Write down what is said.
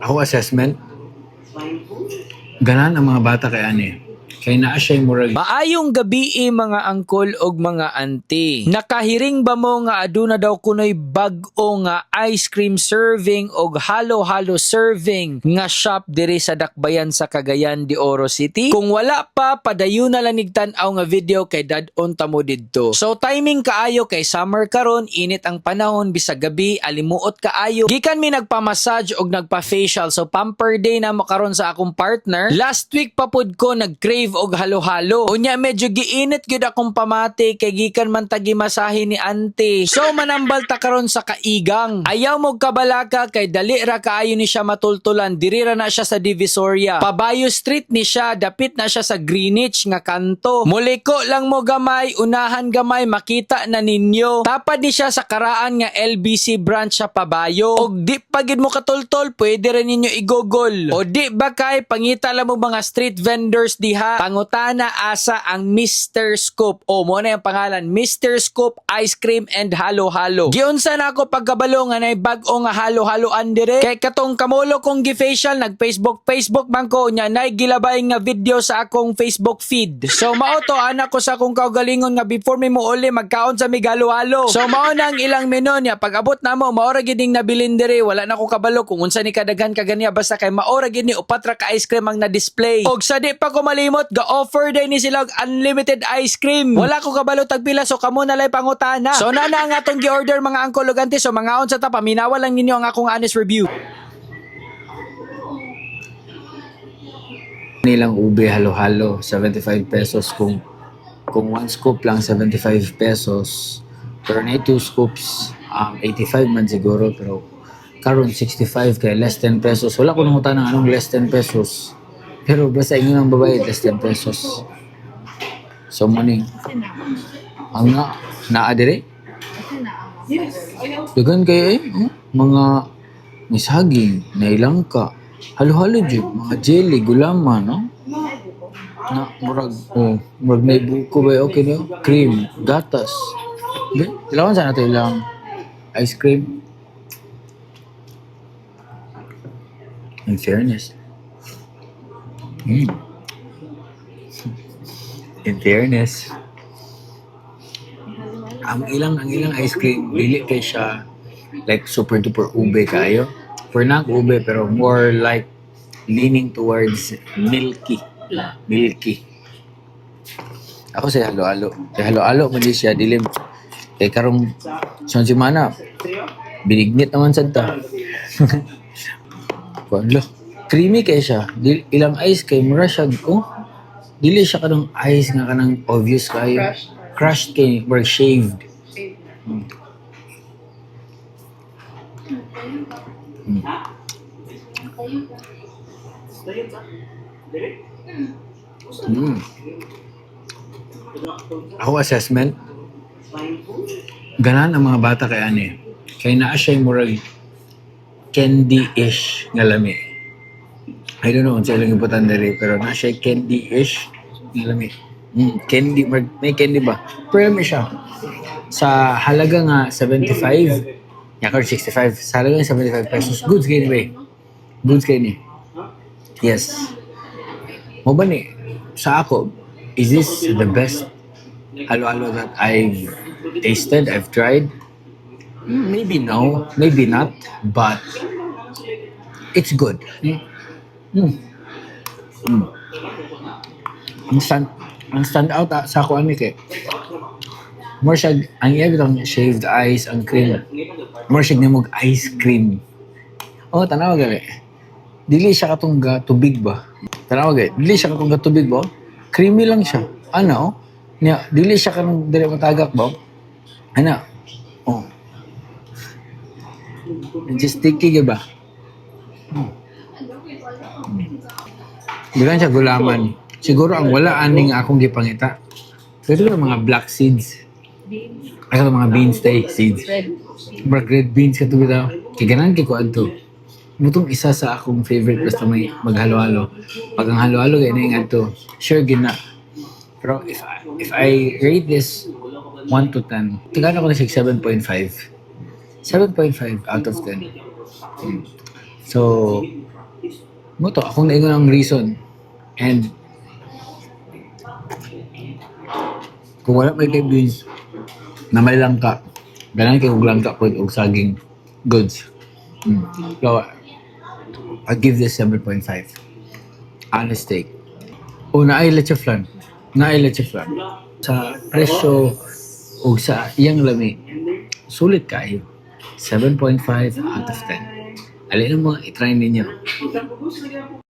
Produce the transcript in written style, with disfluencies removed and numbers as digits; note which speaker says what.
Speaker 1: Ako assessment, ganan ang mga bata kay ani. Kay naa siya murag.
Speaker 2: Maayong gabi mga angkol og mga auntie. Nakahiring ba mo nga aduna daw kunoy bag-o nga ice cream serving og halo-halo serving nga shop diri sa Dakbayan sa Cagayan de Oro City? Kung wala pa, padayon na lang nigtan-aw nga video kay dad-on ta mo didto. So timing kaayo kay summer karon, init ang panahon bisag gabi, alimuot kaayo. Gikan mi nagpa-massage og nagpa-facial, so pamper day na mo karon sa akong partner. Last week pa pud ko nag-crave og halo-halo. Unya medyo giinit gyud akong pamati kay gikan man tagi masahe ni auntie. So manambal ta karon sa kaigang. Ayaw mo kabalaka kay dali ra kaayo ni siya matultulan. Diri ra na siya sa Divisoria. Pabayo Street ni siya, dapit na siya sa Greenwich nga kanto. Muliko lang mo gamay, unahan gamay, makita na ninyo. Tapad ni siya sa karaan nga LBC branch sa Pabayo. Og di pagid mo katultol, pwede rin ninyo i-google. O di ba kay pangita lang mo mga street vendors diha. Pangutana asa ang Mr. Scoop. O mo na yung pangalan, Mr. Scoop Ice Cream and Halo-Halo. Giunsa na ako pagkabalo nga nay bag-o nga halo-haloan dire. Kay katong kamulo kong gi-facial, nag-Facebook man ko nya nay gilabay nga video sa akong Facebook feed. So mao to anak ko sa akong kaugalingon nga before mi mo uli magkaon sa mig halo-halo. So mao na ang ilang menu niya. Pag abot na mo maora gid ning nabilin dire, wala na ko kabalo kung unsa ni kadaghan kaganiya basta kay maora gid ni upat ra ka ice cream ang na-display. Og sa di pa ko malimot ga-offer day ni sila og unlimited ice cream. Wala ko kabalo tagpila so kamo na lay pangutana. So na ang atong gi-order mga angkol ug auntie, so mga on sa ta paminawa lang ninyo ang akong honest review.
Speaker 1: Nilang ube halo-halo, 75 pesos kung 1 scoop lang 75 pesos. Pero na 2 scoops, 85 man siguro, pero karon 65 kay less 10 pesos. Wala ko nangutan ng anong less 10 pesos. Pero basta inyo ng babae, less 10 pesos. So morning. Ang naa dire? Dugan kayo mga may saging, nailangka, halo-halo dyan, mga jelly, gulaman, no? Na, murag may buko ba, okay no? Cream, gatas. Ilawan sana ito ilang ice cream. In fairness. In fairness. Ang ilang ice cream, dili kay siya like super duper ube kayo. For not ube, pero more like leaning towards milky. Milky. Ako sa halo-halo. Sa halo-halo mo di siya, dilim. Kay karong son si Mana, binignit naman sa ta. Lo, creamy kay siya. Ilang ice kay mura siya, dili siya kanang ice nga kanang obvious kayo. Crushed kay, or shaved. Ako assessment, ganan ang mga bata kay ani. Kay naa siya murag candy-ish nga lami. I don't know kung saan lang ibutan dali, pero naa siya candy-ish nga lami. Candy, may candy ba? Pero may siya. Sa halaga nga 75, yakar 65, sa halaga nga 75 pesos, goods kayo ni ba? Goods kayo ni. Yes. Mo ba ni, sa ako, is this the best halo-halo that I've tasted, I've tried? Maybe no, maybe not, but it's good. Ang stand out sa ako ani kay more siya, ang iya bitang shaved ice, ang cream. More siya nimog ice cream. Oh, tanaw gali. Dili siya katong tubig ba? Tanaw gali. Dili siya katong tubig ba? Creamy lang siya. Ano? Niya, dili siya kanang dili matagak ba? Ano? Oh. Just sticky ba? Bilang siya gulaman. Siguro ang wala aning akong gipangita. Pero mga black seeds. Ay mga beans tayo, seeds. Mga red beans ka ito bitaw. Kaganan kay ko adto. Mutong isa sa akong favorite basta may maghalo-halo. Pag ang halo-halo kaya na yung adto, sure gina. Pero if I rate this 1 to 10, tigana ko na 7.5. 7.5 out of 10. Mm. So, mo to, akong naingon ang reason. And, kung wala may kay beans, na may langka, ganun kay og langka po og saging goods. So, I'll give this 7.5. Honest take. O, naay leche flan. Naay leche flan. Sa presyo o sa iyang lami, sulit kayo. 7.5 out of 10. Alin mo, itry ninyo.